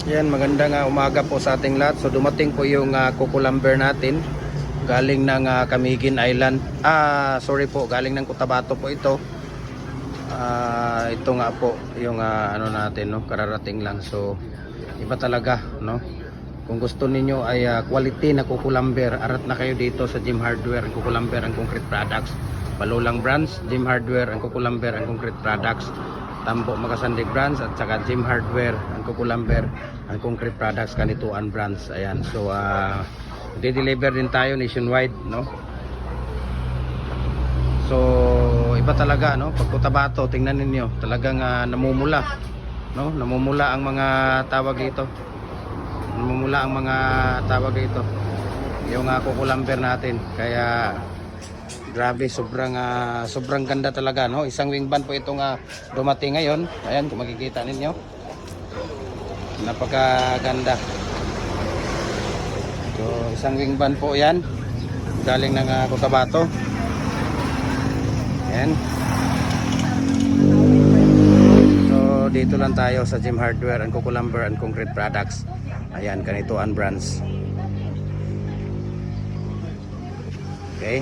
Yan, magandang umaga po sa ating lahat. So dumating po yung cucumber natin galing ng Camiguin Island. Sorry po, galing ng Cotabato po ito. Ito nga po yung ano natin, no, kararating lang. So iba talaga, no. Kung gusto ninyo ay quality na cucumber, arat na kayo dito sa Gem Hardware, ang cucumber, ang concrete products. Balulang Brands, Gem Hardware, ang cucumber, ang concrete products. Tambo Magasandig Brands at saka Gem Hardware, ang cucumber, ang concrete products, Kanituan Brands. Ayan, so de-deliver din tayo nationwide, no. So iba talaga, no, pag Cotabato, tingnan ninyo, talagang namumula, no, namumula ang mga tawag dito. Namumula ang mga tawag dito. Yung cucumber natin. Kaya grabe, sobrang ganda talaga, no. Isang wing van po itong dumating ngayon. Ayan, kung makikita ninyo, napakaganda. So isang wing van po yan, galing ng Cotabato. Ayan. So dito lang tayo sa Gem Hardware and cucumber and concrete products. Ayan, Kanituan Brands. Okay.